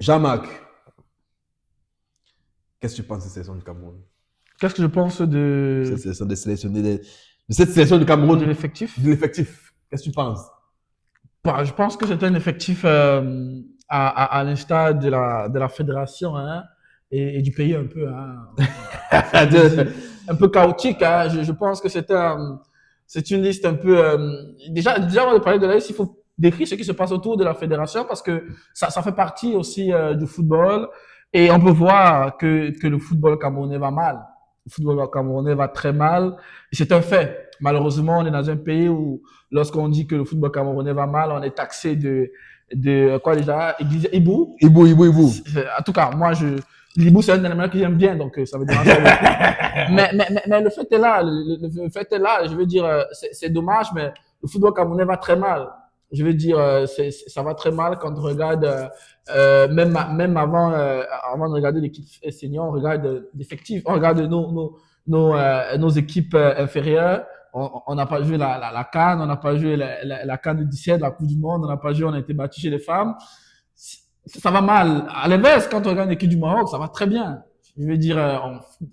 Jean-Marc, qu'est-ce que tu penses de cette sélection du Cameroun? Qu'est-ce que je pense Cette sélection de sélectionner de cette sélection du de Cameroun, l'effectif? de l'effectif. Qu'est-ce que tu penses? Bah, je pense que c'est un effectif à l'instar de la fédération hein, et du pays un peu, hein, si je veux dire, un peu chaotique. Hein. Je pense que c'est une liste un peu. Déjà, avant de parler de la liste, il faut décrire ce qui se passe autour de la fédération parce que ça fait partie aussi du football et on peut voir que le football camerounais va mal. Le football camerounais va très mal et c'est un fait. Malheureusement, on est dans un pays où lorsqu'on dit que le football camerounais va mal, on est taxé de quoi déjà, Ibou. Ibu, Ibu, Ibu. En tout cas, moi, l'Ibou, c'est un animal que j'aime bien, donc ça me dérange pas beaucoup. Mais le fait est là, le fait est là. Je veux dire, c'est dommage, mais le football camerounais va très mal. Je veux dire, ça va très mal quand on regarde, même avant de regarder l'équipe senior, on regarde l'effectif, on regarde nos équipes inférieures. On n'a pas joué la CAN, on n'a pas joué la CAN de 17, la Coupe du Monde, on n'a pas joué, on a été battu chez les femmes. Ça va mal. À l'inverse, quand on regarde l'équipe du Maroc, ça va très bien. Je veux dire,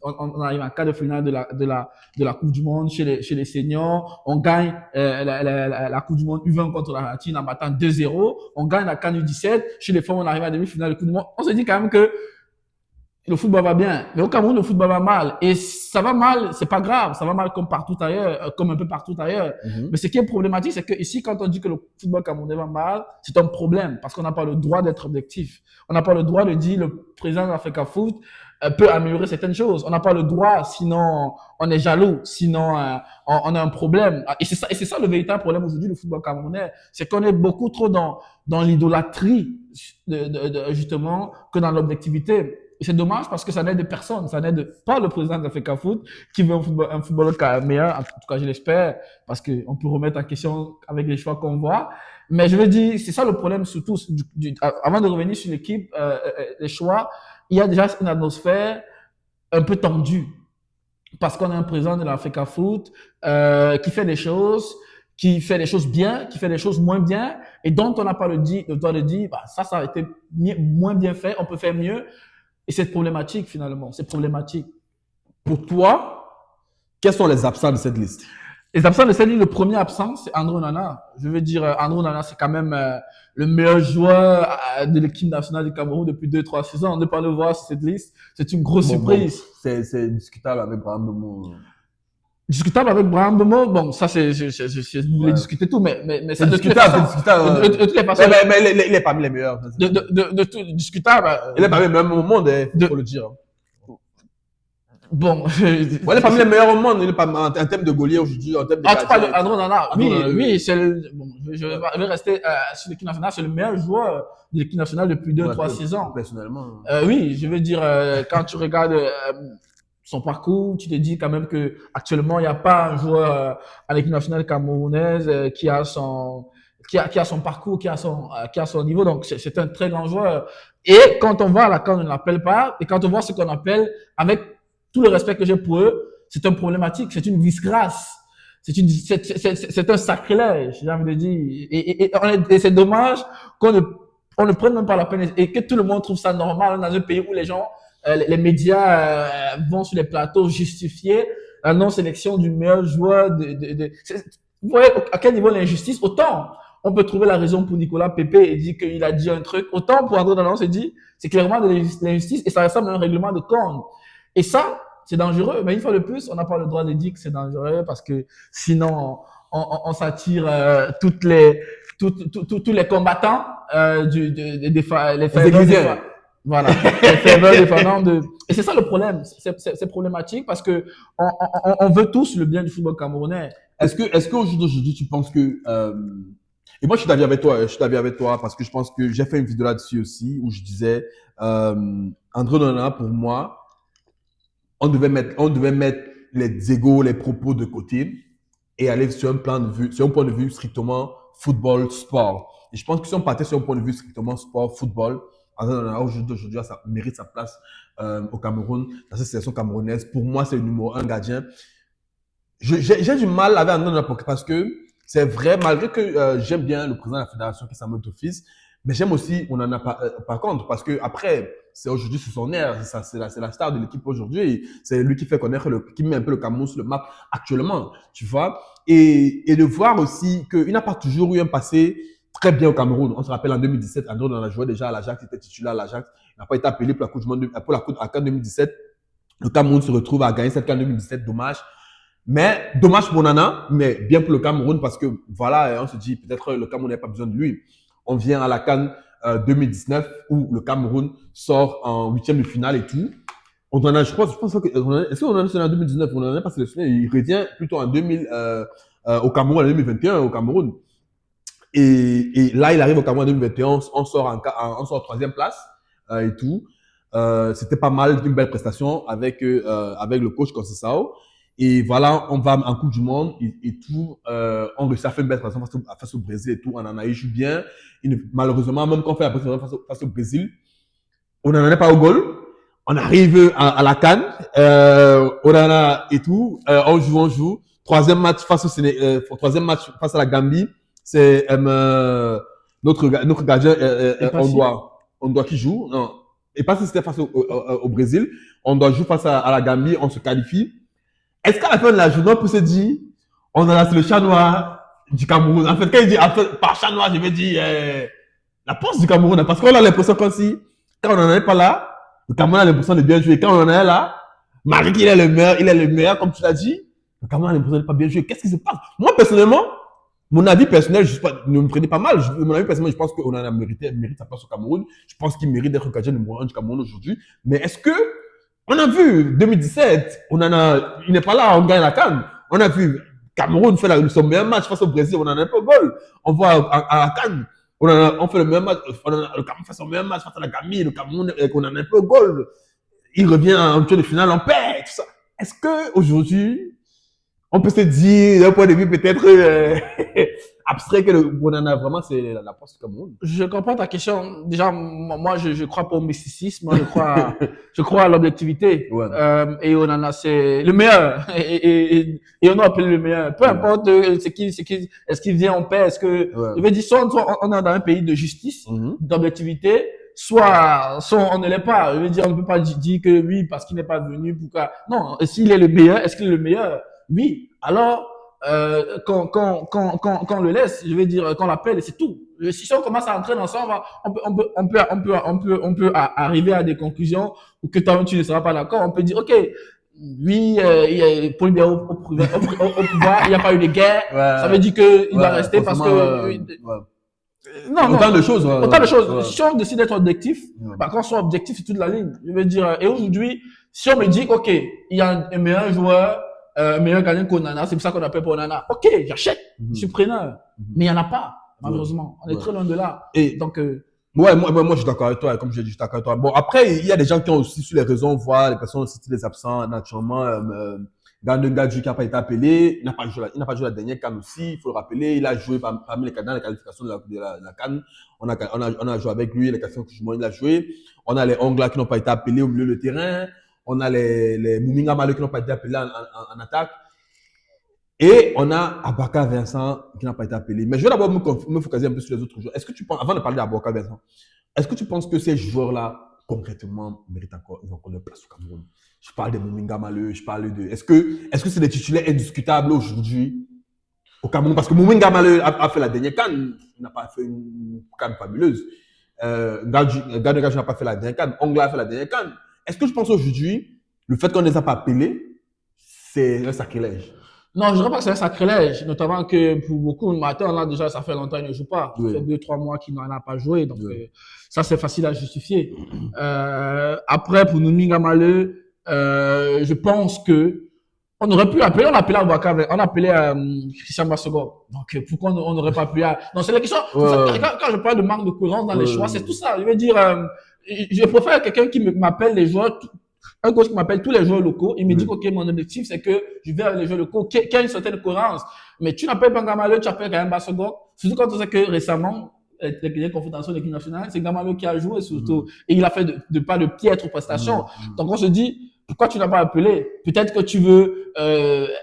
on arrive en quart de finale de la Coupe du Monde chez les seniors. On gagne la Coupe du Monde U20 contre l'Argentine en battant 2-0. On gagne la CAN U17. Chez les femmes, on arrive à la demi-finale de Coupe du Monde. On se dit quand même que le football va bien. Mais au Cameroun, le football va mal. Et ça va mal, c'est pas grave. Ça va mal comme partout ailleurs, comme un peu partout ailleurs. Mhm. Mais ce qui est problématique, c'est que ici, quand on dit que le football camerounais va mal, c'est un problème parce qu'on n'a pas le droit d'être objectif. On n'a pas le droit de dire le président de l'Africa Foot peut améliorer certaines choses. On n'a pas le droit, sinon on est jaloux, sinon on a un problème. Et c'est ça le véritable problème aujourd'hui du football camerounais, c'est qu'on est beaucoup trop dans l'idolâtrie justement que dans l'objectivité. Et c'est dommage parce que ça n'aide personne, ça n'aide pas le président d'Africa Foot qui veut un football meilleur, en tout cas je l'espère, parce qu'on peut remettre en question avec les choix qu'on voit. Mais je veux dire, c'est ça le problème surtout. Avant de revenir sur l'équipe, les choix, il y a déjà une atmosphère un peu tendue parce qu'on a un président de l'Africa Foot qui fait des choses, qui fait des choses bien, qui fait des choses moins bien, et dont on n'a pas le droit de dire, bah, ça a été moins bien fait, on peut faire mieux. Et c'est problématique finalement, c'est problématique. Pour toi, quels sont les absents de cette liste? Les absents de cette ligne, le premier absent, c'est André Onana. Je veux dire, André Onana, c'est quand même le meilleur joueur de l'équipe nationale du Cameroun depuis 2-3 saisons. On ne peut pas le voir sur cette liste. C'est une grosse surprise. C'est discutable avec Brahim Bemo. Discutable avec Brahim Bemo, bon, ça vous voulez Ouais. discuter tout, mais C'est ça, de toutes les façons, discutable, c'est discutable. de toutes les façons, Mais il est parmi les meilleurs. de tout, discutable, Il est parmi les meilleurs au monde, il de, faut le dire. bon, Ouais, il est parmi les meilleurs au monde. Il est pas en termes de Gaulier aujourd'hui, en termes de en tout cas, gardien. André Onana, André oui, Onana, oui, bon, je vais rester sur l'équipe nationale, c'est le meilleur joueur de l'équipe nationale depuis deux, ouais, trois saisons. personnellement. Oui, je veux dire, quand tu regardes son parcours, tu te dis quand même que actuellement il n'y a pas un joueur à l'équipe nationale camerounaise qui a son parcours, qui a son niveau. Donc c'est un très grand joueur. Et quand on voit à la CAN, on ne l'appelle pas. Et quand on voit ce qu'on appelle, avec tout le respect que j'ai pour eux, c'est un problématique, c'est une disgrâce. C'est un sacrilège, j'ai envie de dire. Et c'est dommage on ne prenne même pas la peine et que tout le monde trouve ça normal dans un pays où les gens, les médias vont sur les plateaux justifier la non-sélection du meilleur joueur vous voyez à quel niveau l'injustice, autant on peut trouver la raison pour Nicolas Pepe et dire qu'il a dit un truc, autant pour André Nanon, c'est dit, c'est clairement de l'injustice et ça ressemble à un règlement de compte. Et ça, c'est dangereux. Mais une fois de plus, on n'a pas le droit de dire que c'est dangereux parce que sinon, on s'attire tous les combattants les ferveurs voilà, les ferveurs défendants de. Et c'est ça le problème. C'est problématique parce que on veut tous le bien du football camerounais. Est-ce qu'aujourd'hui, tu penses que et moi, je suis d'avis avec toi parce que je pense que j'ai fait une vidéo là-dessus aussi où je disais André Onana, pour moi, on devait mettre les égos, les propos de côté et aller sur sur un point de vue strictement football, sport. Et je pense que si on partait sur un point de vue strictement sport, football, André Onana, aujourd'hui, ça mérite sa place au Cameroun, dans cette sélection camerounaise. Pour moi, c'est le numéro un gardien. J'ai du mal avec André Onana parce que c'est vrai, malgré que j'aime bien le président de la fédération qui est Samuel Tofis, Mais j'aime aussi, on en a pas, par contre, parce que après, c'est aujourd'hui c'est son air, c'est la star de l'équipe aujourd'hui. C'est lui qui fait connaître qui met un peu le Cameroun sur le map actuellement, tu vois. Et de voir aussi qu'il n'a pas toujours eu un passé très bien au Cameroun. On se rappelle en 2017, André on a joué déjà à l'Ajax, il était titulaire à l'Ajax. Il n'a pas été appelé pour la Coupe du Monde, pour la Coupe à CAN 2017. Le Cameroun se retrouve à gagner cette CAN 2017, dommage. Mais dommage pour Nana, mais bien pour le Cameroun parce que voilà, on se dit peut-être le Cameroun n'a pas besoin de lui. On vient à la CAN 2019 où le Cameroun sort en huitième de finale et tout. On en a, je pense que, est-ce qu'on en a sélectionné en 2019? On n'en a pas sélectionné. Il revient plutôt en 2000, au Cameroun, en 2021 au Cameroun. Et là, il arrive au Cameroun en 2021, on sort troisième place et tout. C'était pas mal, une belle prestation avec le coach Conceição. Et voilà, on va en Coupe du Monde et tout. On réussit à faire une belle prestation face au Brésil et tout. On en a eu bien. Malheureusement, même quand on fait la prestation face au Brésil, on n'en est pas au goal. On arrive à la CAN, on en a et tout. On joue. Troisième match troisième match face à la Gambie. C'est notre gardien on doit qui joue. Non. Et pas si c'était face au Brésil. On doit jouer face à la Gambie. On se qualifie. Est-ce qu'à la fin de la journée, on peut se dire, on a c'est le chat noir du Cameroun. En fait, quand il dit par chat noir, je veux dire la force du Cameroun. Parce qu'on a l'impression comme si, quand on n'en est pas là, le Cameroun a l'impression de bien jouer. Quand on en est là, malgré qu'il est le meilleur, comme tu l'as dit, le Cameroun a l'impression de pas bien jouer. Qu'est-ce qui se passe? Moi, personnellement, mon avis personnel, ne me prenez pas mal. Mon avis personnel, je pense qu'on en a mérite sa place au Cameroun. Je pense qu'il mérite d'être le gardien numéro 1 du Cameroun aujourd'hui. Mais est-ce que, on a vu 2017, il n'est pas là, on gagne la CAN. On a vu Cameroun fait son meilleur match face au Brésil, on en a un peu goal. On voit à la CAN, on fait le meilleur match, le Cameroun fait son meilleur match face à la Gambie, le Cameroun, on en a un peu goal. Il revient en tour de finale, on perd, tout ça. Est-ce que aujourd'hui, on peut se dire, d'un point de vue peut-être abstrait, que le Bonana, vraiment, c'est la force du Cameroun? Je comprends ta question. Déjà, moi, je crois pas au mysticisme. Moi, je crois à l'objectivité. Ouais. Et Onana, c'est le meilleur. Et on a appelé le meilleur. Peu importe, est-ce qu'il vient en paix, est-ce que, je veux dire, soit on est dans un pays de justice, d'objectivité, soit on ne l'est pas. Je veux dire, on ne peut pas dire que oui, parce qu'il n'est pas venu, pourquoi. Non, s'il est le meilleur, est-ce qu'il est le meilleur? Oui. Alors, quand on le laisse, je veux dire, qu'on l'appelle, c'est tout. Si on commence à entrer dans ça, on peut arriver à des conclusions où que toi tu ne seras pas d'accord. On peut dire, ok, oui, Paul Biya au pouvoir, il n'y a pas eu de guerre. Ouais, ça veut dire que il va rester parce que non, autant de choses. Autant de choses. Si on décide d'être objectif, bah, qu'on soit objectif sur toute la ligne. Je veux dire, et aujourd'hui, si on me dit, ok, il y a un meilleur joueur, meilleur gardien qu'Onana, c'est pour ça qu'on appelle pour Onana. Ok, j'achète, je suis preneur. Mais il n'y en a pas, malheureusement. On est très loin de là. Et donc, ouais, moi, je suis d'accord avec toi. Comme je l'ai dit, je suis d'accord avec toi. Bon, après, il y a des gens qui ont aussi sur les raisons, voir les personnes aussi les absents, naturellement. Gadju qui n'a pas été appelé, il n'a pas joué la dernière CAN aussi, il faut le rappeler. Il a joué parmi les qualifications de la CAN. On a joué avec lui, les qualifications, il a joué. On a les Ongla qui n'ont pas été appelés au milieu de terrain. On a les Mouminga Maleu qui n'ont pas été appelés en attaque. Et on a Abaka Vincent qui n'a pas été appelé. Mais je vais d'abord me focaliser un peu sur les autres joueurs. Est-ce que tu penses, avant de parler d'Abaka Vincent, est-ce que tu penses que ces joueurs-là, concrètement, méritent encore leur place au Cameroun? Je parle de Mouminga Maleu, je parle de. Est-ce que c'est des titulaires indiscutables aujourd'hui au Cameroun? Parce que Mouminga Maleu a fait la dernière CAN, il n'a pas fait une CAN fabuleuse. Gadju n'a pas fait la dernière CAN, Ongla a fait la dernière CAN. Est-ce que je pense aujourd'hui, le fait qu'on ne les a pas appelés, c'est un sacrilège? Non, je ne dirais pas que c'est un sacrilège, notamment que pour beaucoup de matins, là, déjà, ça fait longtemps qu'ils ne jouent pas. Ça fait 2-3 mois qu'ils n'en ont pas joué. Donc, ça, c'est facile à justifier. Après, pour Mouminga Maleu, je pense que on aurait pu appeler, on appelait on appelait Christian Bassogor. Donc, pourquoi on n'aurait pas pu non, c'est la question. Quand je parle de manque de cohérence dans les choix, c'est tout ça. Je veux dire, je préfère quelqu'un qui m'appelle les joueurs, un coach qui m'appelle tous les joueurs locaux. Il me dit, OK, mon objectif, c'est que je vais avec les joueurs locaux, qui a une certaine cohérence. Mais tu n'appelles pas Gamaleu, tu appelles quand même Bassogor. Surtout quand on sait que récemment, les confrontations de l'équipe nationale, c'est Gamaleu qui a joué surtout. Et il a fait pas de piètres prestations. Donc, on se dit, Pourquoi tu n'as pas appelé? Peut-être que tu veux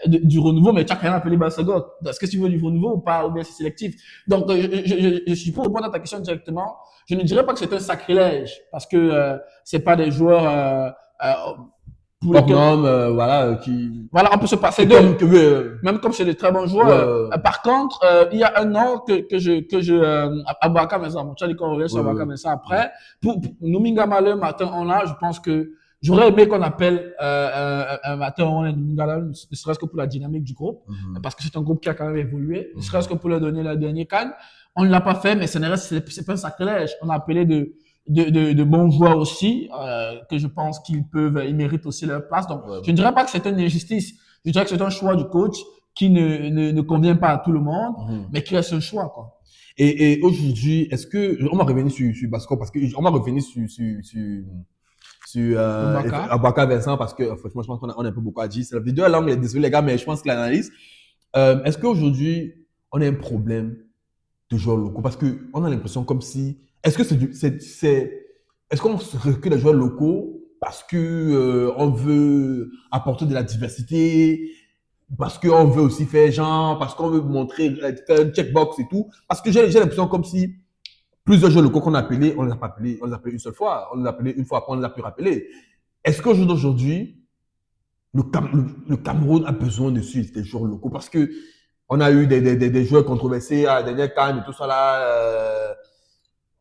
du renouveau, mais tu n'as rien appelé Basagot. Est-ce que tu veux du renouveau ou pas, ou bien c'est sélectif? Donc, je suis pour répondre à ta question directement. Je ne dirais pas que c'est un sacrilège, parce que c'est pas des joueurs pour Hors lesquels, norme, voilà, qui. voilà, on peut se passer C'est d'eux. comme que. Même comme c'est de très bons Ouais, joueurs. Par contre, il y a un nom Abouaka Mensah, tu as dit qu'on revient sur ouais, Abouaka ouais. Mensah après. Pour Numinga Malé, Martin Onla, je pense que j'aurais aimé qu'on appelle Martin Onla et Numinga Malé, ne serait-ce que pour la dynamique du groupe, parce que c'est un groupe qui a quand même évolué, ne serait-ce que pour leur donner la dernière canne. On ne l'a pas fait, mais c'est pas un sacrilège. On a appelé de bons joueurs aussi, que je pense ils méritent aussi leur place. Donc, Ouais. je ne dirais pas que c'est une injustice. Je dirais que c'est un choix du coach qui ne convient pas à tout le monde, mais qui reste un choix, quoi. Et aujourd'hui, est-ce que. On va revenir sur Basco parce qu'on va revenir sur Abouaka. Abouaka Vincent parce que franchement, je pense qu'on a un peu beaucoup à dire. C'est la vidéo là, mais désolé les gars, mais je pense que l'analyse. Est-ce qu'aujourd'hui, on a un problème de joueurs locaux? Parce qu'on a l'impression comme si. Est-ce que est-ce qu'on recrute des joueurs locaux parce que on veut apporter de la diversité, parce qu'on veut aussi faire genre, parce qu'on veut montrer, faire un checkbox et tout? Parce que j'ai l'impression comme si plusieurs joueurs locaux qu'on a appelés, on ne les a pas appelés, on les a appelés une seule fois, on les a appelés une fois, après on ne les a plus rappelés. Est-ce qu'au jour d'aujourd'hui, le Cameroun a besoin de suivre des joueurs locaux? Parce que on a eu des joueurs controversés à la dernière CAN et tout ça là.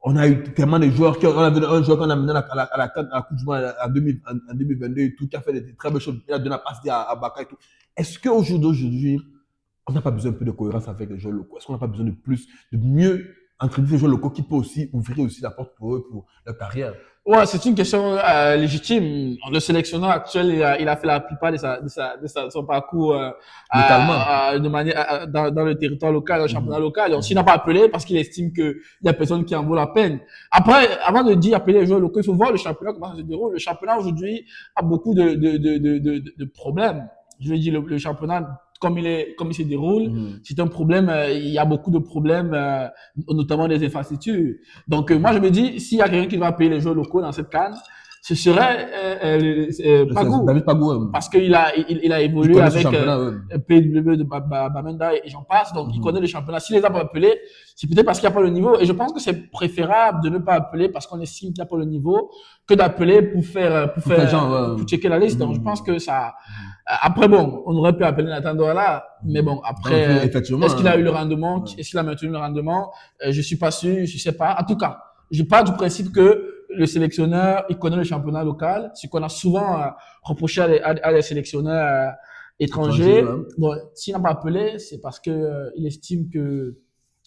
On a eu tellement de joueurs. On a vu un joueur qu'on a mené à la Coupe du Monde en 2022 et tout, qui a fait des très belles choses. Il a donné la passe à Baka et tout. Est-ce qu'au jour d'aujourd'hui, on n'a pas besoin un peu de cohérence avec les joueurs locaux? Est-ce qu'on n'a pas besoin de plus, de mieux entraîner ces joueurs locaux qui peuvent aussi ouvrir aussi la porte pour eux, pour leur carrière? Ouais, c'est une question légitime. Le sélectionneur actuel, il a fait la plupart son parcours Localement. de manière dans le territoire local, dans le championnat local. Donc, s'il n'a pas appelé parce qu'il estime qu'il y a personne qui en vaut la peine. Après, avant de dire appeler les joueurs locaux, il faut voir le championnat comment ça se déroule. Le championnat aujourd'hui a beaucoup de problèmes. Je veux dire, le championnat comme il se déroule, c'est un problème. Il y a beaucoup de problèmes, notamment des infrastructures. Donc moi je me dis, s'il y a quelqu'un qui va payer les joueurs locaux dans cette CAN, ce serait Pagou, David Pagou, parce qu'il a évolué avec PW de Bamenda et j'en passe, donc il connaît le championnat. S'il les a pas appelés, c'est peut-être parce qu'il n'y a pas le niveau. Et je pense que c'est préférable de ne pas appeler parce qu'on estime qu'il n'y a pas le niveau que d'appeler pour checker la liste. Donc je pense que ça. Après, bon, on aurait pu appeler Nathan Douala, mais bon, après, est-ce qu'il a eu le rendement, est-ce qu'il a maintenu le rendement? Je suis pas sûr, je sais pas. En tout cas, je pars du principe que le sélectionneur, il connaît le championnat local, ce qu'on a souvent reproché à des sélectionneurs étrangers. Bon, s'il n'a pas appelé, c'est parce que il estime que,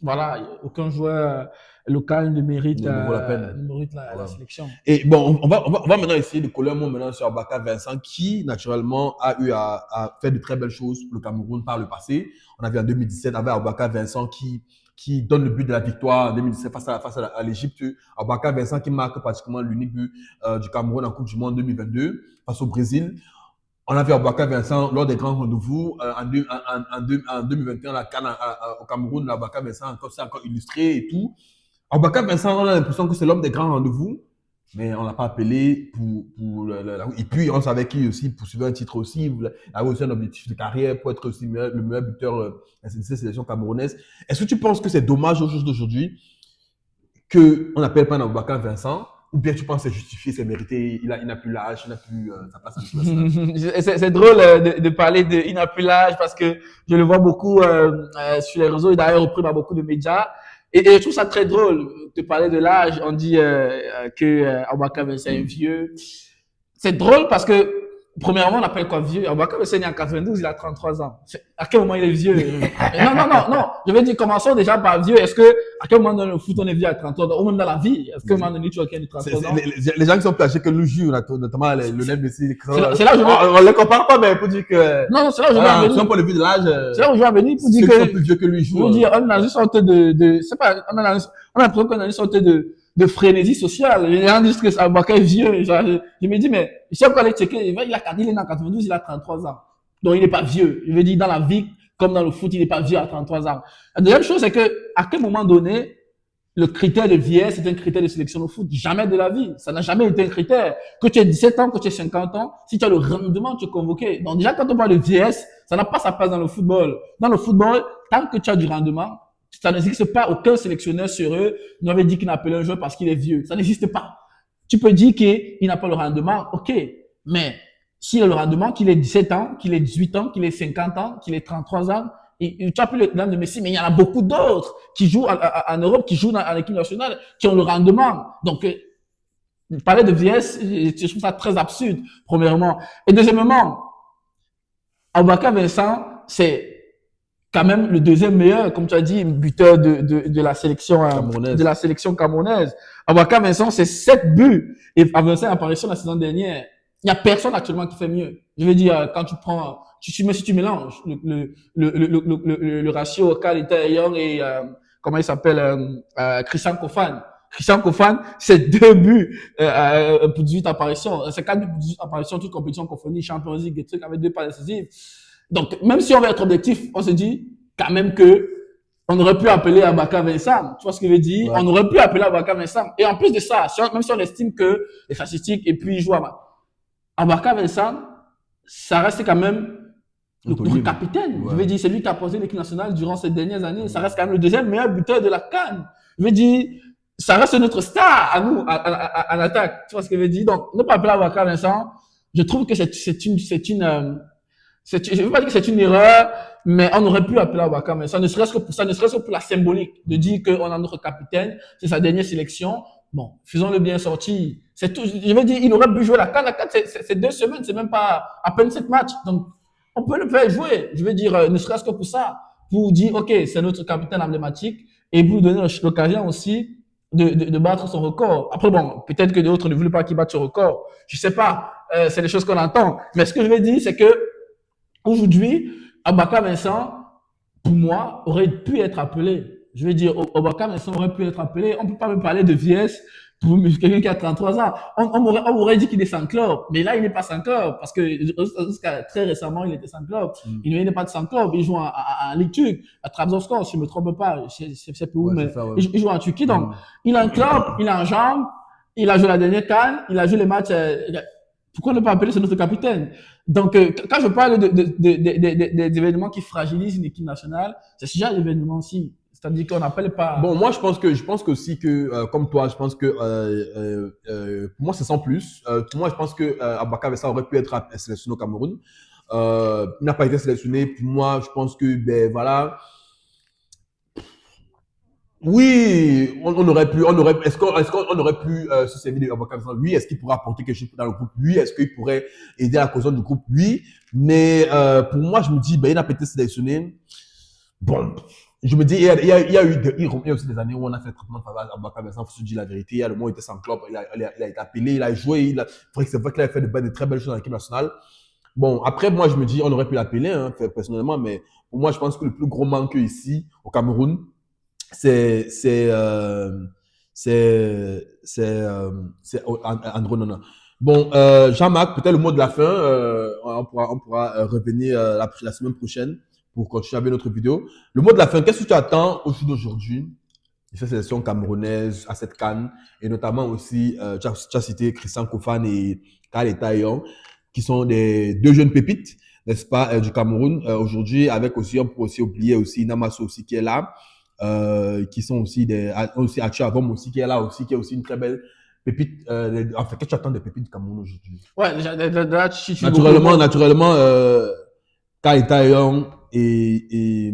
voilà, aucun joueur local ne mérite la sélection. Et bon, on va maintenant essayer de coller un mot maintenant sur Abouaka Vincent, qui naturellement a eu à faire de très belles choses pour le Cameroun par le passé. On a vu en 2017 avec Abouaka Vincent qui donne le but de la victoire en 2017 face à l'Égypte. Abouaka Vincent qui marque pratiquement l'unique but du Cameroun en Coupe du Monde 2022 face au Brésil. On a vu Abouaka Vincent lors des grands rendez-vous en 2021 la CAN au Cameroun. Abouaka Vincent s'est encore illustré et tout. Abouaka Vincent, on a l'impression que c'est l'homme des grands rendez-vous, mais on l'a pas appelé et puis on savait qu'il aussi poursuivait un titre aussi, il avait aussi un objectif de carrière pour être aussi le meilleur buteur de cette sélection camerounaise. Est-ce que tu penses que c'est dommage au jour d'aujourd'hui qu'on n'appelle pas Abouaka Vincent, ou bien tu penses que c'est justifié, c'est mérité, il n'a plus l'âge, il n'a plus sa place en classe? C'est drôle de parler il n'a plus l'âge parce que je le vois beaucoup sur les réseaux et d'ailleurs repris par beaucoup de médias. Et je trouve ça très drôle de parler de l'âge. On dit que Abouaka Vincent est vieux. C'est drôle parce que, premièrement, on appelle quoi vieux? Abouaka Vincent est né en 92, il a 33 ans. À quel moment il est vieux? Non. Je veux dire, commençons déjà par vieux. Est-ce que, à quel moment dans le foot on est vieux à 33 ans? Ou même dans la vie? Est-ce qu'à un moment donné, tu as 33 ans? Les gens qui sont plus âgés que nous jouent, notamment Lionel Messi. C'est là où on les compare pas, mais pour dire que. Non, c'est là où je vais en venir. C'est un point de vue de l'âge. C'est là où je vais en venir pour dire que. Ceux qui sont plus vieux que lui jouent. Pour dire, on a une sorte c'est pas, on a l'impression qu'on a une sorte de frénésie sociale. Les gens disent que Abouaka est vieux. Je me dis, mais, je sais pas aller checker, il est né en 92, il a 33 ans. Donc, il n'est pas vieux. Je veux dire, dans la vie, comme dans le foot, il n'est pas vieux à 33 ans. La deuxième chose, c'est que, à quel moment donné, le critère de vieillesse est un critère de sélection au foot. Jamais de la vie. Ça n'a jamais été un critère. Que tu aies 17 ans, que tu aies 50 ans, si tu as le rendement, tu es convoqué. Donc déjà, quand on parle de vieillesse, ça n'a pas sa place dans le football. Dans le football, tant que tu as du rendement, ça n'existe pas. Aucun sélectionneur sérieux n'avait dit qu'il appelait un joueur parce qu'il est vieux. Ça n'existe pas. Tu peux dire qu'il n'a pas le rendement, ok. Mais s'il a le rendement, qu'il ait 17 ans, qu'il ait 18 ans, qu'il ait 50 ans, qu'il ait 33 ans, et tu as plus le nom de Messi, mais il y en a beaucoup d'autres qui jouent en Europe, qui jouent dans l'équipe nationale, qui ont le rendement. Donc, parler de vieillesse, je trouve ça très absurde, premièrement. Et deuxièmement, Aboubakar Vincent, c'est quand même le deuxième meilleur, comme tu as dit, buteur de la sélection camerounaise. Aboubakar Vincent, c'est 7 buts et a 25 apparitions la saison dernière. Il n'y a personne actuellement qui fait mieux. Je veux dire, quand tu prends, si tu mélanges le ratio Kalita Young et comment il s'appelle, Christian Kofan. Christian Kofan, c'est 2 buts pour 18 apparitions. C'est 4 buts pour 18 apparitions, toutes compétitions confondues, Champions League, des trucs avec 2 passes décisives. Donc, même si on veut être objectif, on se dit quand même que on aurait pu appeler Aboubakar Vincent. Tu vois ce que je veux dire? Ouais. On aurait pu appeler Aboubakar Vincent. Et en plus de ça, même si on estime que les statistiques et puis il joue Aboubakar Vincent, ça reste quand même le capitaine. Ouais. Je veux dire, c'est lui qui a posé l'équipe nationale durant ces dernières années. Ça reste quand même le deuxième meilleur buteur de la CAN. Je veux dire, ça reste notre star à nous, en attaque. Tu vois ce que je veux dire? Donc, ne pas appeler Aboubakar Vincent, je trouve que je veux pas dire que c'est une erreur, mais on aurait pu appeler Aboubakar Vincent, ne serait-ce que pour ça, ne serait-ce que pour la symbolique, de dire qu'on a notre capitaine, c'est sa dernière sélection. Bon, faisons-le bien sortir. C'est tout. Je veux dire, il aurait pu jouer la CAN. La CAN, c'est 2 semaines, c'est même pas à peine 7 matchs. Donc, on peut le faire jouer. Je veux dire, ne serait-ce que pour ça, pour dire, OK, c'est notre capitaine emblématique et pour donner l'occasion aussi de battre son record. Après, bon, peut-être que d'autres ne voulaient pas qu'il batte son record. Je sais pas. C'est des choses qu'on entend. Mais ce que je veux dire, c'est que aujourd'hui, Aboubakar Vincent, pour moi, aurait pu être appelé. Je veux dire, Aboubakar Vincent aurait pu être appelé. On ne peut pas me parler de vieillesse pour quelqu'un qui a 33 ans. On m'aurait dit qu'il est sans club. Mais là, il n'est pas sans club. Parce que jusqu'à très récemment, il était sans club. Il n'est pas de sans club. Il joue en Ligue turque, à Trabzonspor, si je ne me trompe pas. Je sais plus où, mais il joue en Turquie. Donc, il a un club, il a un jambe, il a joué la dernière CAN, il a joué les matchs. Pourquoi ne pas appeler c'est notre capitaine? Donc, quand je parle des événements qui fragilisent une équipe nationale, c'est ce genre d'événements-ci. C'est-à-dire qu'on n'appelle pas. Bon, moi, je pense que aussi que, comme toi, je pense que, pour moi, c'est sans plus. Pour moi, je pense que Aboubakar Vincent aurait pu être sélectionné au Cameroun. Il n'a pas été sélectionné. Pour moi, je pense que, ben voilà. Oui, on aurait pu, est-ce qu'on aurait pu se servir de Aboubakar Vincent? Oui, est-ce qu'il pourrait apporter quelque chose dans le groupe? Oui, est-ce qu'il pourrait aider à la cohésion du groupe? Oui, mais pour moi, je me dis, ben il n'a pas été sélectionné. Bon, je me dis, il y a aussi des années où on a fait un traitement de faveur à Aboubakar Vincent, il faut se dire la vérité. Il y a le moment où il était sans club, il a été appelé, il a joué, c'est vrai qu'il a fait de très belles choses dans l'équipe nationale. Bon, après, moi, je me dis, on aurait pu l'appeler, hein, personnellement, mais pour moi, je pense que le plus gros manque ici, au Cameroun, c'est Andro Nana. Bon, Jean-Marc, peut-être le mot de la fin, on pourra revenir la semaine prochaine pour continuer avec notre vidéo. Le mot de la fin, qu'est-ce que tu attends au jour d'aujourd'hui de cette sélection camerounaise à cette CAN et notamment aussi, tu as cité Christian Kofan et Kaleta Young, qui sont des 2 jeunes pépites, n'est-ce pas, du Cameroun aujourd'hui, avec aussi, on peut aussi oublier aussi Namasso aussi qui est là. Qui sont aussi aussi Achu Avom aussi qui est là aussi, qui est aussi une très belle pépite. En fait, qu'est-ce que tu attends des pépites du Cameroun aujourd'hui? Ouais, déjà, naturellement, Kaleta Young et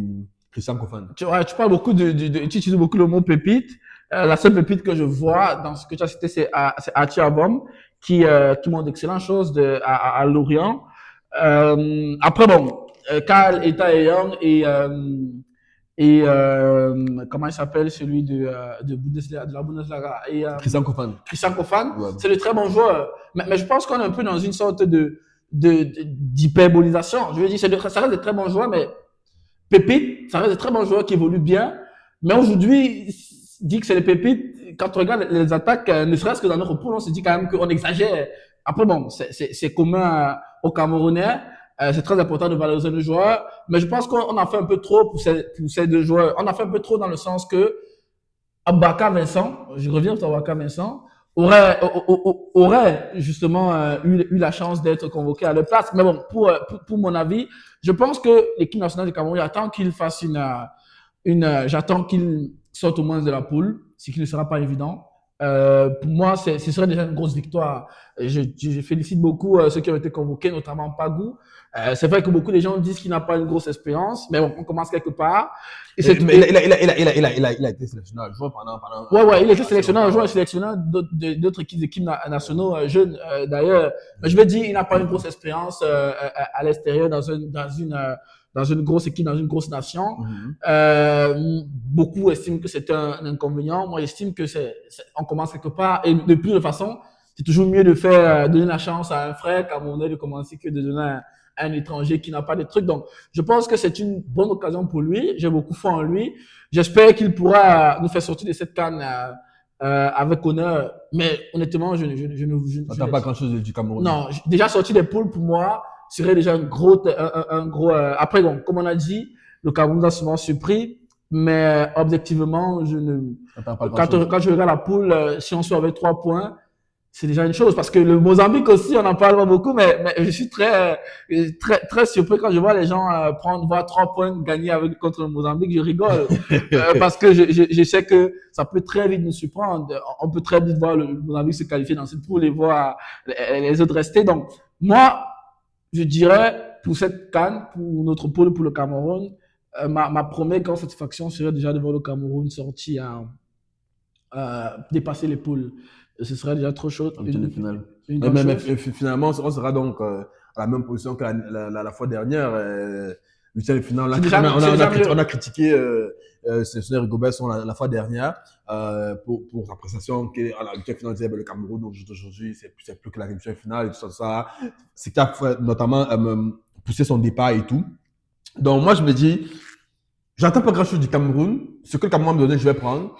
Christian Kofan. Tu parles beaucoup tu utilises beaucoup le mot pépite. La seule pépite que je vois dans ce que tu as cité, c'est Achu Avom qui montre d'excellentes choses à Lorient. Après, bon, Kaleta Young et comment il s'appelle celui de Bundesliga, de la Bundesliga et Christian Kofan. Ouais. C'est de très bons joueurs, mais je pense qu'on est un peu dans une sorte d'hyperbolisation. Je veux dire, ça reste de très bons joueurs, mais pépites, ça reste de très bons joueurs qui évoluent bien. Mais aujourd'hui, dit que c'est les pépites. Quand on regarde les attaques, ne serait-ce que dans notre poule, on se dit quand même qu'on exagère. Après, bon, c'est commun aux Camerounais. C'est très important de valoriser nos joueurs, mais je pense qu'on a fait un peu trop pour ces 2 joueurs. On a fait un peu trop dans le sens que Abaka Vincent, je reviens sur Abaka Vincent, aurait justement eu la chance d'être convoqué à leur place. Mais bon, pour mon avis, je pense que l'équipe nationale du Cameroun attend qu'il fasse j'attends qu'il sorte au moins de la poule, ce qui ne sera pas évident. Pour moi, ce serait déjà une grosse victoire. Je félicite beaucoup ceux qui ont été convoqués, notamment Pagou. C'est vrai que beaucoup de gens disent qu'il n'a pas une grosse expérience, mais bon, on commence quelque part. Mais il a été sélectionné joueur pendant Ouais, ouais, il était assez sélectionné, un longtemps. joueur sélectionné d'autres équipes nationaux jeunes d'ailleurs. Mais je veux dire, il n'a pas une grosse expérience à l'extérieur dans une grosse équipe, dans une grosse nation. Mhm. Beaucoup estiment que c'est un inconvénient. Moi, j'estime que on commence quelque part. Et de plus de façon, c'est toujours mieux de faire donner la chance à un frère camerounais de commencer que de donner à un étranger qui n'a pas de trucs. Donc, je pense que c'est une bonne occasion pour lui. J'ai beaucoup foi en lui. J'espère qu'il pourra nous faire sortir de cette canne avec honneur. Mais honnêtement, T'as pas grand-chose du Cameroun. non, déjà sortir des poules pour moi serait déjà un gros. Après, donc, comme on a dit, le Cameroun a souvent surpris, mais objectivement, T'as pas grand-chose. quand je regarde la poule, si on sort avec 3 points, c'est déjà une chose. Parce que le Mozambique aussi, on en parle pas beaucoup, mais je suis très surpris quand je vois les gens voir 3 points gagnés contre le Mozambique. Je rigole parce que je sais que ça peut très vite nous surprendre. On peut très vite voir le Mozambique se qualifier dans cette poule et voir les autres rester. Donc, moi, je dirais pour cette canne, pour notre poule, pour le Cameroun, ma première grande satisfaction serait déjà de voir le Cameroun sortir dépasser les poules. Ce serait déjà trop chaud, En demi-finale. une grande chose. Finalement, on sera donc à la même position que la fois dernière. Huitième de finale, on a critiqué Sélectionneur Rigobert la fois dernière pour sa prestation. À la huitième finale, disait le Cameroun aujourd'hui, c'est plus que la huitième finale et tout ça. C'est qui a notamment poussé son départ et tout. Donc, moi, je me dis, j'attends pas grand chose du Cameroun. Ce que le Cameroun me donne, je vais prendre.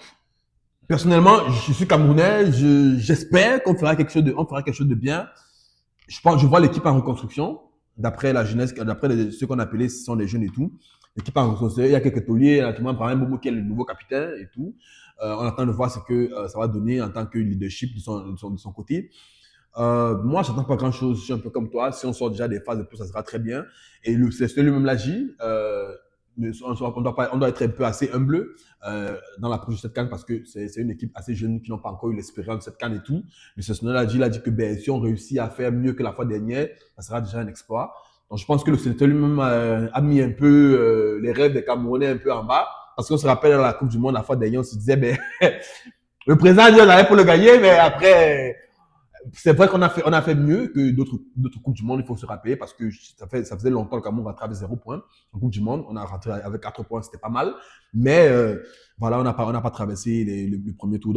Personnellement, je suis Camerounais. J'espère qu'on fera quelque chose on fera quelque chose de bien. Je vois l'équipe en reconstruction. D'après la jeunesse, d'après ceux qu'on appelait, ce sont des jeunes et tout. L'équipe en reconstruction. Il y a quelques tauliers, notamment par exemple Bobo qui est le nouveau capitaine et tout. On attend de voir ce que ça va donner en tant que leadership de son côté. Moi, j'attends pas grand chose. Je suis un peu comme toi. Si on sort déjà des phases de poule, ça sera très bien. Et le CSE lui-même l'a dit. On doit être un peu assez humble dans l'approche de cette canne parce que c'est une équipe assez jeune qui n'ont pas encore eu l'expérience de cette canne et tout. Mais ce Sonnel a dit que ben, si on réussit à faire mieux que la fois dernière, ça sera déjà un exploit. Donc je pense que le sélecteur lui-même a mis un peu les rêves des Camerounais un peu en bas. Parce qu'on se rappelle à la Coupe du Monde, la fois dernière, on se disait, ben, le président dit on allait pour le gagner, mais après, c'est vrai on a fait mieux que d'autres Coupes du Monde, il faut se rappeler, parce que ça faisait longtemps que le Cameroun rentrait avec 0 points en Coupe du Monde. On a rentré avec 4 points, c'était pas mal. Mais voilà, on n'a pas traversé le premier tour.